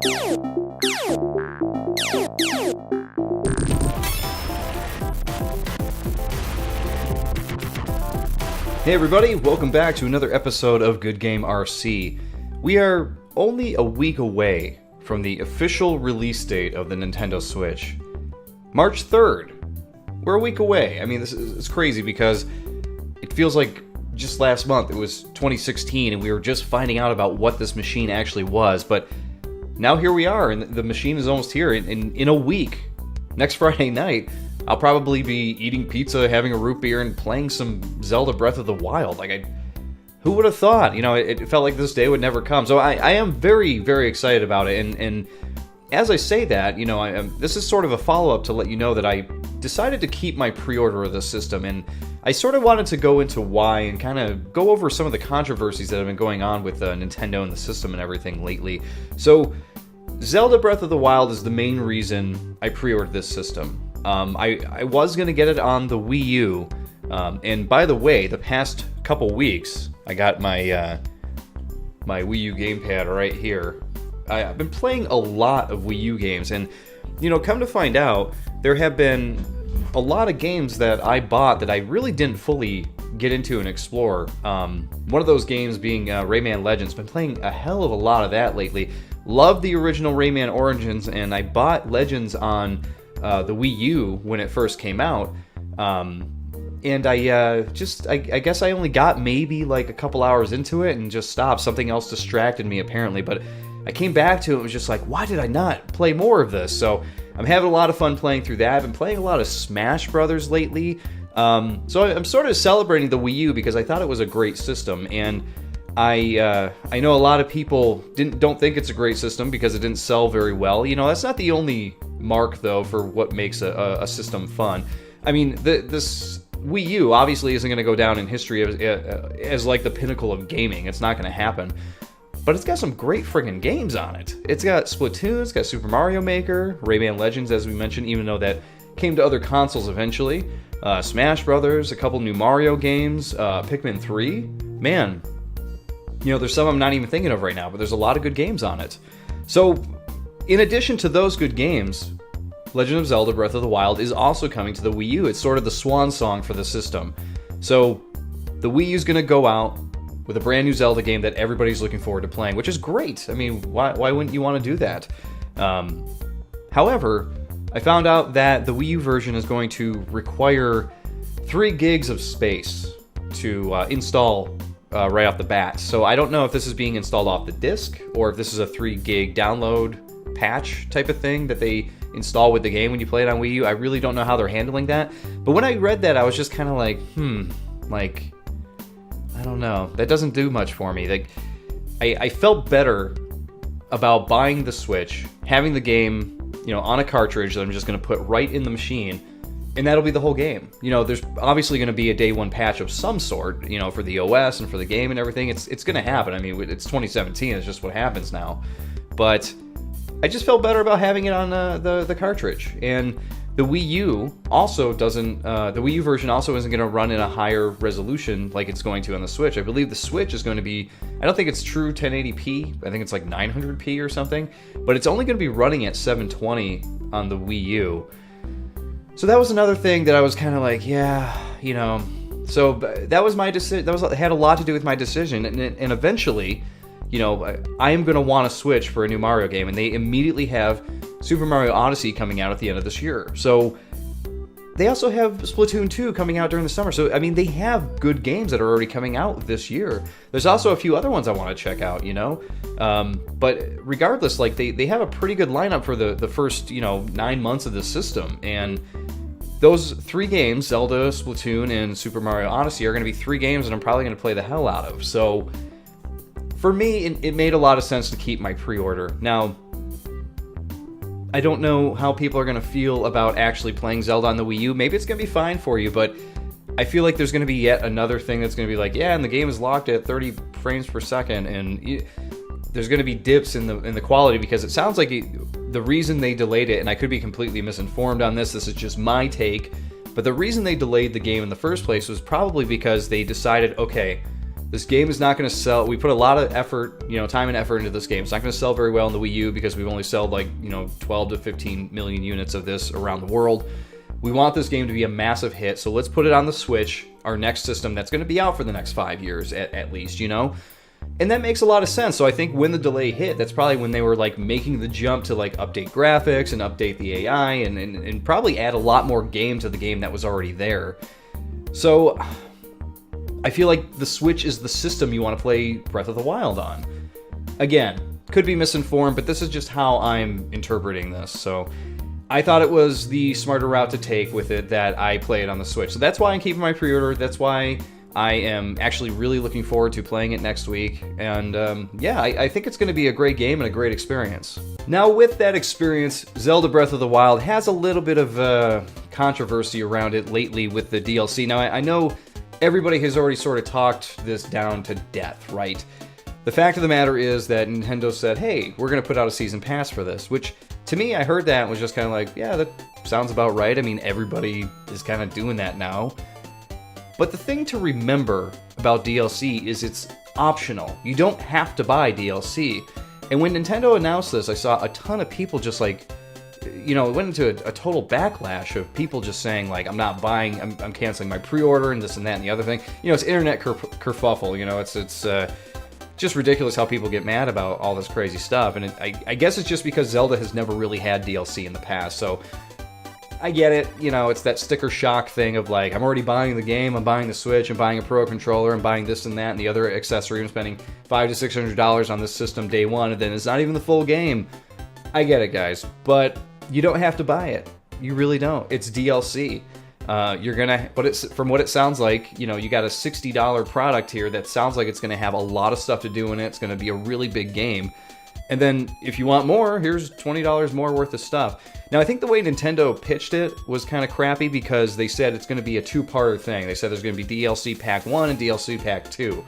Hey everybody, welcome back to another episode of Good Game RC. We are only a week away from the official release date of the Nintendo Switch. March 3rd. We're a week away. I mean, it's crazy because it feels like just last month it was 2016 and we were just finding out about what this machine actually was, but now here we are and the machine is almost here. In a week, next Friday night, I'll probably be eating pizza, having a root beer, and playing some Zelda Breath of the Wild. Who would have thought? You know, it felt like this day would never come. So I am very, very excited about it. And as I say that, you know, this is sort of a follow-up to let you know that I decided to keep my pre-order of the system. And I sort of wanted to go into why and kind of go over some of the controversies that have been going on with Nintendo and the system and everything lately. So Zelda Breath of the Wild is the main reason I pre-ordered this system. I was going to get it on the Wii U, and by the way, the past couple weeks, I got my my Wii U gamepad right here. I've been playing a lot of Wii U games, and, you know, come to find out, there have been a lot of games that I bought that I really didn't fully get into and explore. One of those games being Rayman Legends. Been playing a hell of a lot of that lately. Loved the original Rayman Origins, and I bought Legends on the Wii U when it first came out, and I guess I only got maybe like a couple hours into it and just stopped. Something else distracted me apparently, but I came back to it and was just like, why did I not play more of this? So I'm having a lot of fun playing through that. I've been playing a lot of Smash Brothers lately, so I'm sort of celebrating the Wii U because I thought it was a great system, and I know a lot of people don't think it's a great system because it didn't sell very well. You know, that's not the only mark though for what makes a system fun. I mean, this Wii U obviously isn't going to go down in history as like the pinnacle of gaming. It's not going to happen. But it's got some great friggin' games on it. It's got Splatoon, it's got Super Mario Maker, Rayman Legends, as we mentioned, even though that came to other consoles eventually. Smash Brothers, a couple new Mario games, Pikmin 3. Man, you know, there's some I'm not even thinking of right now, but there's a lot of good games on it. So, in addition to those good games, Legend of Zelda Breath of the Wild is also coming to the Wii U. It's sort of the swan song for the system. So, the Wii U's going to go out with a brand new Zelda game that everybody's looking forward to playing, which is great. I mean, why wouldn't you want to do that? However, I found out that the Wii U version is going to require 3 gigs of space to install right off the bat. So I don't know if this is being installed off the disc or if this is a 3 gig download patch type of thing that they install with the game when you play it on Wii U. I really don't know how they're handling that. But when I read that, I was just kind of like, I don't know. That doesn't do much for me. Like, I felt better about buying the Switch, having the game, you know, on a cartridge that I'm just going to put right in the machine, and that'll be the whole game. You know, there's obviously going to be a day one patch of some sort, you know, for the OS and for the game and everything. It's going to happen. I mean, it's 2017. It's just what happens now. But I just felt better about having it on the cartridge. And the Wii U also doesn't, the Wii U version also isn't going to run in a higher resolution like it's going to on the Switch. I believe the Switch is going to be, I don't think it's true 1080p. I think it's like 900p or something. But it's only going to be running at 720 on the Wii U. So that was another thing that I was kind of like, yeah, you know. So that was my decision. That had a lot to do with my decision. And eventually, you know, I am going to want to switch for a new Mario game. And they immediately have Super Mario Odyssey coming out at the end of this year. So they also have Splatoon 2 coming out during the summer. So, I mean, they have good games that are already coming out this year. There's also a few other ones I want to check out, you know. But regardless, like, they have a pretty good lineup for the first, you know, 9 months of the system. And those 3 games, Zelda, Splatoon, and Super Mario Odyssey, are going to be 3 games that I'm probably going to play the hell out of. So for me, it made a lot of sense to keep my pre-order. Now, I don't know how people are going to feel about actually playing Zelda on the Wii U. Maybe it's going to be fine for you, but I feel like there's going to be yet another thing that's going to be like, yeah, and the game is locked at 30 frames per second, and there's going to be dips in the quality, because it sounds like the reason they delayed it, and I could be completely misinformed on this is just my take, but the reason they delayed the game in the first place was probably because they decided, okay, This game is not going to sell. We put a lot of effort, time and effort into this game. It's not going to sell very well in the Wii U because we've only sold 12 to 15 million units of this around the world. We want this game to be a massive hit, so let's put it on the Switch, our next system that's going to be out for the next 5 years at least, And that makes a lot of sense. So I think when the delay hit, that's probably when they were making the jump to update graphics and update the AI and probably add a lot more game to the game that was already there. So I feel like the Switch is the system you want to play Breath of the Wild on. Again, could be misinformed, but this is just how I'm interpreting this. So I thought it was the smarter route to take with it that I play it on the Switch. So that's why I'm keeping my pre-order. That's why I am actually really looking forward to playing it next week. And I think it's going to be a great game and a great experience. Now, with that experience, Zelda Breath of the Wild has a little bit of controversy around it lately with the DLC. Now, I know everybody has already sort of talked this down to death, right? The fact of the matter is that Nintendo said, hey, we're going to put out a season pass for this, which to me, I heard that and was just kind of yeah, that sounds about right. I mean, everybody is kind of doing that now. But the thing to remember about DLC is it's optional. You don't have to buy DLC. And when Nintendo announced this, I saw a ton of people just it went into a total backlash of people just saying I'm not buying, I'm canceling my pre-order and this and that and the other thing. It's internet kerfuffle. It's just ridiculous how people get mad about all this crazy stuff. And I guess it's just because Zelda has never really had DLC in the past. So I get it. It's that sticker shock thing of I'm already buying the game, I'm buying the Switch, I'm buying a Pro controller, I'm buying this and that and the other accessory, I'm spending $500 to $600 on this system day one, and then it's not even the full game. I get it, guys, but you don't have to buy it. You really don't. It's DLC. You're gonna, from what it sounds like, you got a $60 product here that sounds like it's gonna have a lot of stuff to do in it. It's gonna be a really big game. And then if you want more, here's $20 more worth of stuff. Now, I think the way Nintendo pitched it was kind of crappy because they said it's going to be a two-parter thing. They said there's going to be DLC Pack 1 and DLC Pack 2.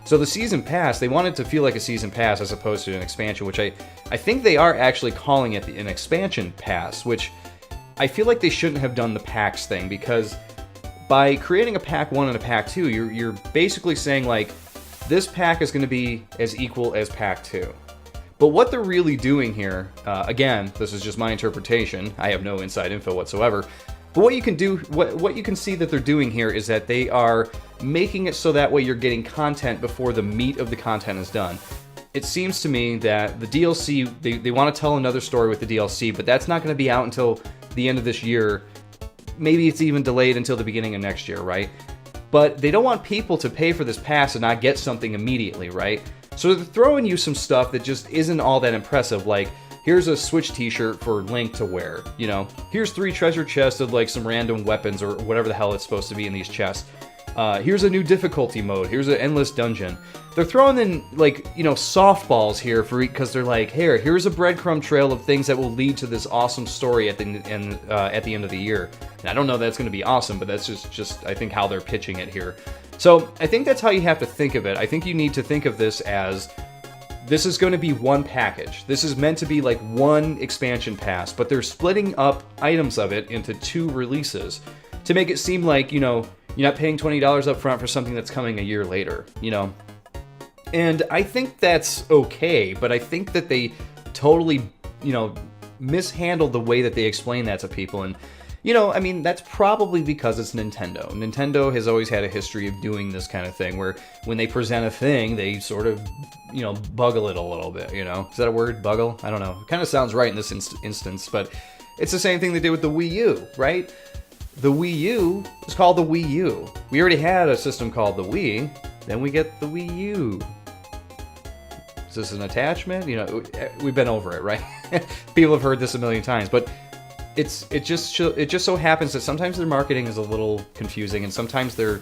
So the Season Pass, they wanted to feel like a Season Pass as opposed to an expansion, which I think they are actually calling it an Expansion Pass, which I feel like they shouldn't have done the packs thing, because by creating a Pack 1 and a Pack 2, you're basically saying, this pack is going to be as equal as Pack 2. But what they're really doing here, again, this is just my interpretation, I have no inside info whatsoever, but what you can do, what you can see that they're doing here is that they are making it so that way you're getting content before the meat of the content is done. It seems to me that the DLC, they want to tell another story with the DLC, but that's not going to be out until the end of this year. Maybe it's even delayed until the beginning of next year, right? But they don't want people to pay for this pass and not get something immediately, right? So they're throwing you some stuff that just isn't all that impressive, here's a Switch t-shirt for Link to wear, here's 3 treasure chests of some random weapons or whatever the hell it's supposed to be in these chests. Here's a new difficulty mode, here's an endless dungeon. They're throwing in, softballs here because they're here's a breadcrumb trail of things that will lead to this awesome story at the end of the year. And I don't know that's going to be awesome, but that's just I think how they're pitching it here. So I think that's how you have to think of it. I think you need to think of this as, this is going to be one package. This is meant to be one expansion pass, but they're splitting up items of it into 2 releases to make it seem like, you're not paying $20 up front for something that's coming a year later, And I think that's okay, but I think that they totally, mishandled the way that they explain that to people. And, that's probably because it's Nintendo. Nintendo has always had a history of doing this kind of thing, where when they present a thing, they sort of, buggle it a little bit, Is that a word, buggle? I don't know. It kind of sounds right in this instance, but it's the same thing they did with the Wii U, right? The Wii U is called the Wii U. We already had a system called the Wii, then we get the Wii U. Is this an attachment? We've been over it, right? People have heard this a million times, but it just so happens that sometimes their marketing is a little confusing, and sometimes their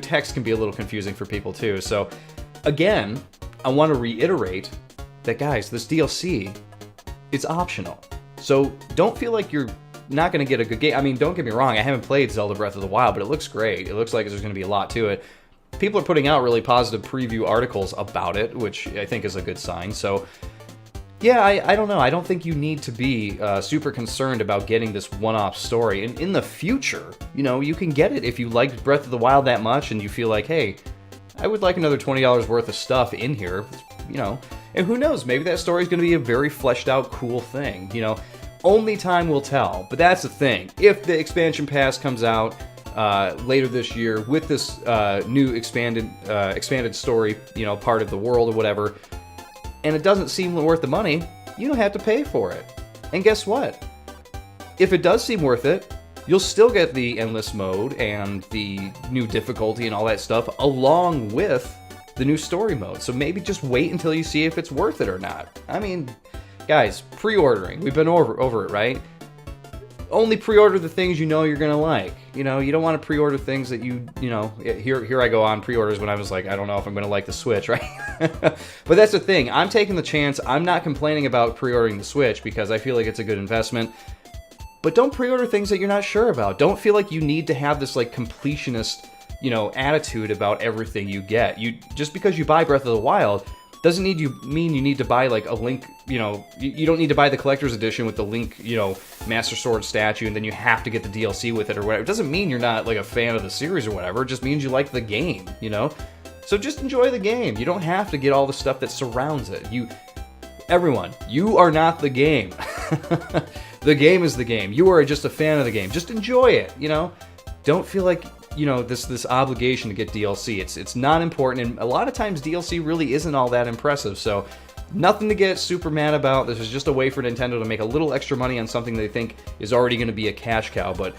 text can be a little confusing for people too. So again, I want to reiterate that, guys, this DLC, it's optional. So don't feel like you're not going to get a good game. I mean, don't get me wrong, I haven't played Zelda Breath of the Wild, but it looks great. It looks like there's going to be a lot to it. People are putting out really positive preview articles about it, which I think is a good sign. So yeah, I don't know. I don't think you need to be super concerned about getting this one-off story. And in the future, you can get it if you liked Breath of the Wild that much and you feel like, hey, I would like another $20 worth of stuff in here, you know. And who knows, maybe that story is going to be a very fleshed out, cool thing, you know. Only time will tell, but that's the thing. If the expansion pass comes out later this year with this new expanded story, you know, part of the world or whatever, and it doesn't seem worth the money, you don't have to pay for it. And guess what? If it does seem worth it, you'll still get the endless mode and the new difficulty and all that stuff along with the new story mode. So maybe just wait until you see if it's worth it or not. I mean, guys, pre-ordering, we've been over it, right? Only pre-order the things you know you're gonna like. You know, you don't want to pre-order things that you know, here I go on pre-orders when I was like, I don't know if I'm gonna like the Switch, right? But that's the thing, I'm taking the chance. I'm not complaining about pre-ordering the Switch because I feel like it's a good investment. But don't pre-order things that you're not sure about. Don't feel like you need to have this like completionist, you know, attitude about everything you get. You just because you buy Breath of the Wild doesn't mean you need to buy like a Link, you know, you don't need to buy the collector's edition with the Link, you know, Master Sword statue and then you have to get the DLC with it or whatever. It doesn't mean you're not like a fan of the series or whatever. It just means you like the game, you know? So just enjoy the game. You don't have to get all the stuff that surrounds it. Everyone, you are not the game. The game is the game. You are just a fan of the game. Just enjoy it, you know? Don't feel like, you know, this obligation to get DLC. It's not important, and a lot of times DLC really isn't all that impressive, so nothing to get super mad about. This is just a way for Nintendo to make a little extra money on something they think is already going to be a cash cow, but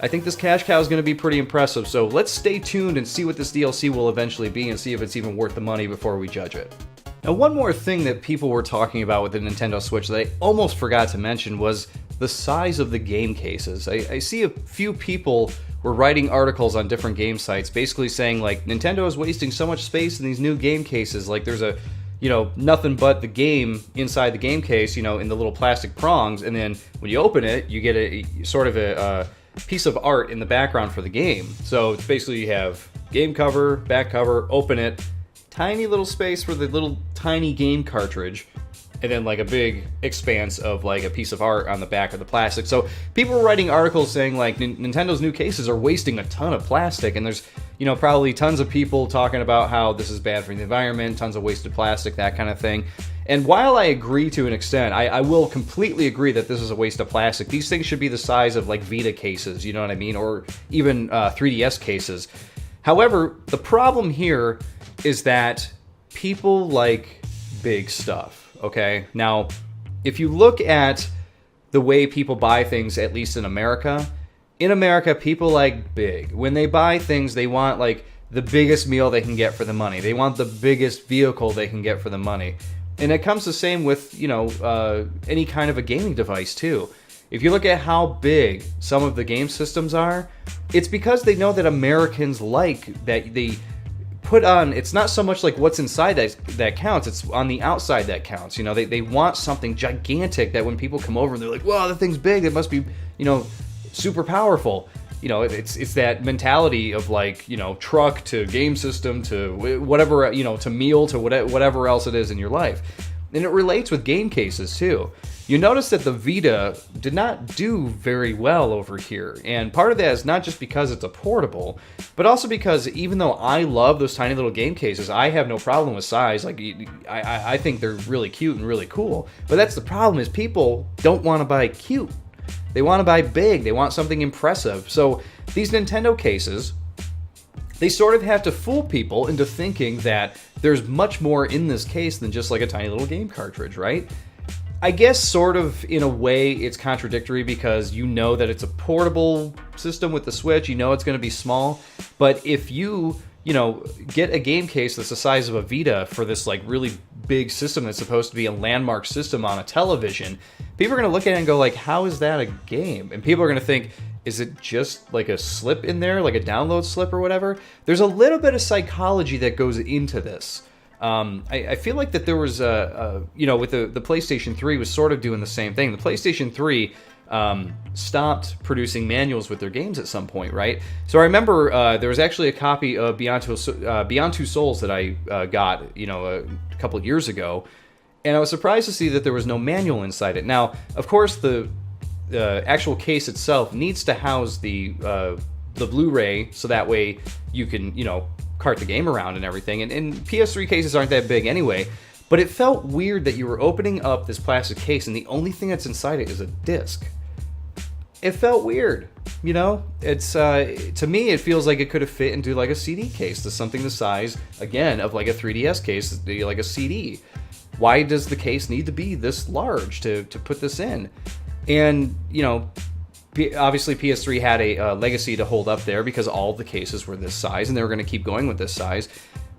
I think this cash cow is going to be pretty impressive, so let's stay tuned and see what this DLC will eventually be and see if it's even worth the money before we judge it. Now, one more thing that people were talking about with the Nintendo Switch that I almost forgot to mention was the size of the game cases. I see a few people were writing articles on different game sites basically saying, like, Nintendo is wasting so much space in these new game cases. Like, there's a, you know, nothing but the game inside the game case, you know, in the little plastic prongs, and then when you open it, you get a sort of a piece of art in the background for the game. So it's basically you have game cover, back cover, open it, tiny little space for the little tiny game cartridge, and then like a big expanse of like a piece of art on the back of the plastic. So people were writing articles saying like Nintendo's new cases are wasting a ton of plastic, and there's, you know, probably tons of people talking about how this is bad for the environment, tons of wasted plastic, that kind of thing. And while I agree to an extent, I will completely agree that this is a waste of plastic. These things should be the size of like Vita cases, you know what I mean, or even 3DS cases. However, the problem here is that people like big stuff, okay? Now, if you look at the way people buy things, at least in America, people like big. When they buy things, they want like the biggest meal they can get for the money. They want the biggest vehicle they can get for the money. And it comes the same with, you know, any kind of a gaming device too. If you look at how big some of the game systems are, it's because they know that Americans like that. They put on, it's not so much like what's inside that counts, it's on the outside that counts. You know, they want something gigantic that when people come over and they're like, wow, that thing's big, it must be, you know, super powerful. You know, it's that mentality of like, you know, truck to game system to whatever, you know, to meal to whatever else it is in your life. And it relates with game cases too. You notice that the Vita did not do very well over here, and part of that is not just because it's a portable, but also because even though I love those tiny little game cases, I have no problem with size. Like, I think they're really cute and really cool, but that's the problem, is people don't want to buy cute. They want to buy big. They want something impressive. So these Nintendo cases, they sort of have to fool people into thinking that there's much more in this case than just like a tiny little game cartridge, right? I guess sort of in a way it's contradictory because you know that it's a portable system with the Switch, you know it's going to be small, but if you know, get a game case that's the size of a Vita for this like really big system that's supposed to be a landmark system on a television, people are going to look at it and go like, how is that a game? And people are going to think, is it just like a slip in there, like a download slip or whatever? There's a little bit of psychology that goes into this. I feel like that there was you know, with the PlayStation 3 was sort of doing the same thing. The PlayStation 3 stopped producing manuals with their games at some point, right? So I remember there was actually a copy of Beyond Two Souls that I got, you know, a couple of years ago, and I was surprised to see that there was no manual inside it. Now, of course, the actual case itself needs to house the Blu-ray, so that way you can, you know, cart the game around and everything. And PS3 cases aren't that big anyway. But it felt weird that you were opening up this plastic case and the only thing that's inside it is a disc. It felt weird, you know? It's to me, it feels like it could have fit into like a CD case, to something the size, again, of like a 3DS case, like a CD. Why does the case need to be this large to put this in? And, you know, obviously PS3 had a legacy to hold up there because all of the cases were this size, and they were going to keep going with this size.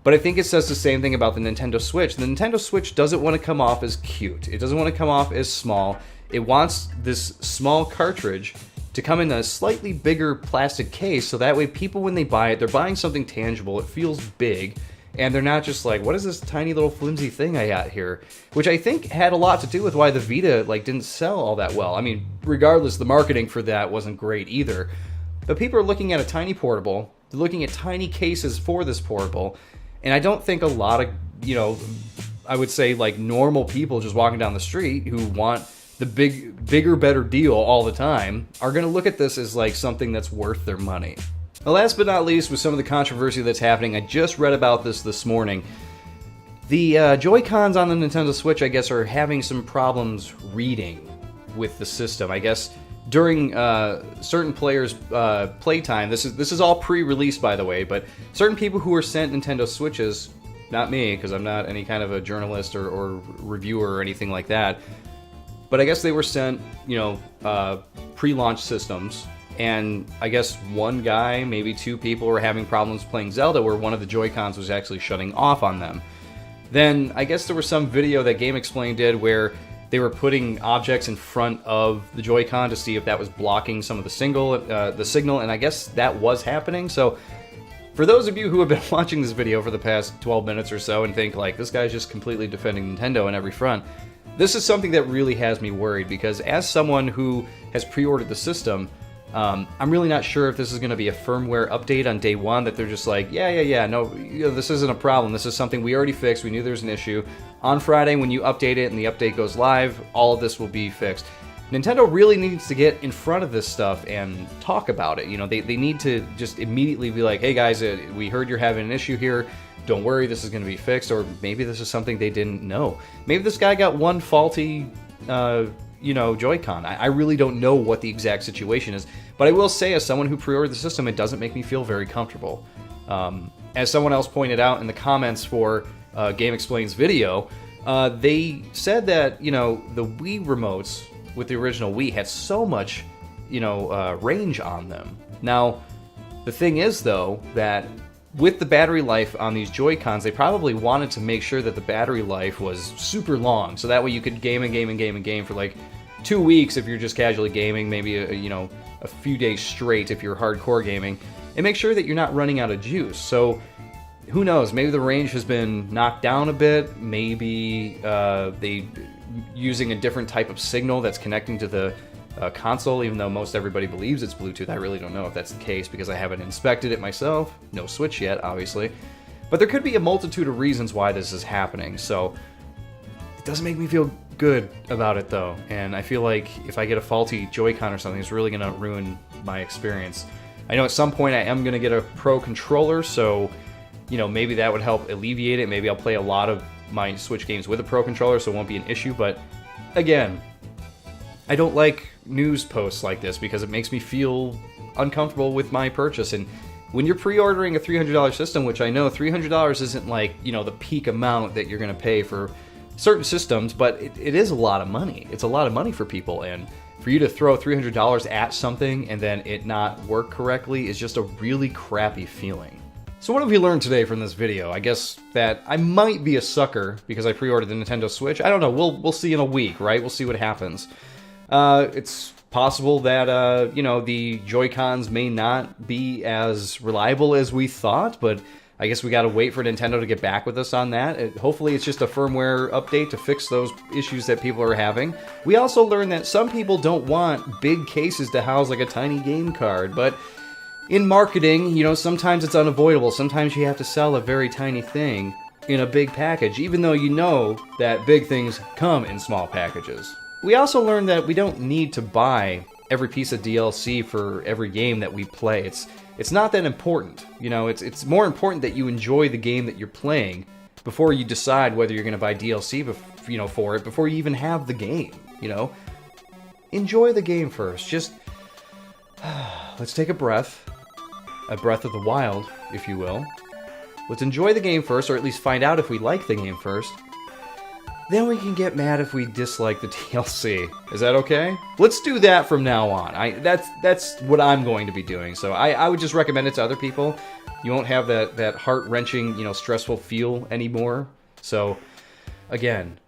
But I think it says the same thing about the Nintendo Switch. The Nintendo Switch doesn't want to come off as cute. It doesn't want to come off as small. It wants this small cartridge to come in a slightly bigger plastic case, so that way people, when they buy it, they're buying something tangible. It feels big, and they're not just like, what is this tiny little flimsy thing I got here? Which I think had a lot to do with why the Vita didn't sell all that well. I mean, regardless, the marketing for that wasn't great either. But people are looking at a tiny portable. They're looking at tiny cases for this portable. And I don't think a lot of, you know, I would say like normal people just walking down the street who want the bigger, better deal all the time are going to look at this as like something that's worth their money. Now, last but not least, with some of the controversy that's happening, I just read about this morning. The JoyCons on the Nintendo Switch, I guess, are having some problems reading with the system. I guess during certain players' playtime, this is all pre-release, by the way, but certain people who were sent Nintendo Switches, not me, because I'm not any kind of a journalist or reviewer or anything like that, but I guess they were sent, you know, pre-launch systems, and I guess one guy, maybe two people were having problems playing Zelda where one of the Joy-Cons was actually shutting off on them. Then I guess there was some video that GameXplain did where they were putting objects in front of the Joy-Con to see if that was blocking some of the signal, and I guess that was happening. So for those of you who have been watching this video for the past 12 minutes or so and think like, this guy's just completely defending Nintendo on every front, this is something that really has me worried, because as someone who has pre-ordered the system, I'm really not sure if this is going to be a firmware update on day one, that they're just like, no, you know, this isn't a problem. This is something we already fixed. We knew there's an issue. On Friday, when you update it and the update goes live, all of this will be fixed. Nintendo really needs to get in front of this stuff and talk about it. You know, they need to just immediately be like, hey guys, we heard you're having an issue here. Don't worry, this is going to be fixed. Or maybe this is something they didn't know. Maybe this guy got one faulty Joy-Con. I really don't know what the exact situation is, but I will say, as someone who pre-ordered the system, it doesn't make me feel very comfortable. As someone else pointed out in the comments for GameXplain's video, they said that, you know, the Wii remotes with the original Wii had so much, range on them. Now, the thing is, though, that with the battery life on these Joy-Cons, they probably wanted to make sure that the battery life was super long, so that way you could game for like 2 weeks if you're just casually gaming, maybe a few days straight if you're hardcore gaming, and make sure that you're not running out of juice. So who knows, maybe the range has been knocked down a bit, maybe they using a different type of signal that's connecting to the console, even though most everybody believes it's Bluetooth. I really don't know if that's the case because I haven't inspected it myself. No Switch yet, obviously. But there could be a multitude of reasons why this is happening, so it doesn't make me feel good about it, though. And I feel like if I get a faulty Joy-Con or something, it's really going to ruin my experience. I know at some point I am going to get a Pro controller, so maybe that would help alleviate it. Maybe I'll play a lot of my Switch games with a Pro controller, so it won't be an issue. But again, I don't like news posts like this because it makes me feel uncomfortable with my purchase. And when you're pre-ordering a $300 system, which I know $300 isn't like, the peak amount that you're going to pay for certain systems, but it is a lot of money. It's a lot of money for people, and for you to throw $300 at something and then it not work correctly is just a really crappy feeling. So what have we learned today from this video? I guess that I might be a sucker because I pre-ordered the Nintendo Switch. I don't know. We'll see in a week, right? We'll see what happens. It's possible that, the Joy-Cons may not be as reliable as we thought, but I guess we gotta wait for Nintendo to get back with us on that. Hopefully it's just a firmware update to fix those issues that people are having. We also learned that some people don't want big cases to house like a tiny game card, but in marketing, sometimes it's unavoidable. Sometimes you have to sell a very tiny thing in a big package, even though you know that big things come in small packages. We also learned that we don't need to buy every piece of DLC for every game that we play. It's not that important. You know, it's more important that you enjoy the game that you're playing before you decide whether you're going to buy DLC for it, before you even have the game, you know? Enjoy the game first. Just let's take a breath of the wild, if you will. Let's enjoy the game first, or at least find out if we like the game first. Then we can get mad if we dislike the DLC. Is that okay? Let's do that from now on. That's what I'm going to be doing. So I would just recommend it to other people. You won't have that heart-wrenching, stressful feel anymore. So, again,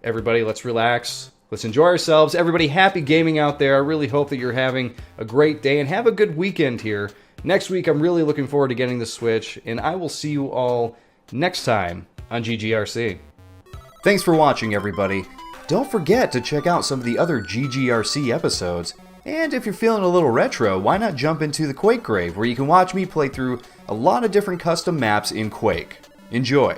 everybody, let's relax. Let's enjoy ourselves. Everybody, happy gaming out there. I really hope that you're having a great day and have a good weekend here. Next week, I'm really looking forward to getting the Switch, and I will see you all next time on GGRC. Thanks for watching, everybody. Don't forget to check out some of the other GGRC episodes. And if you're feeling a little retro, why not jump into the Quake Grave, where you can watch me play through a lot of different custom maps in Quake. Enjoy!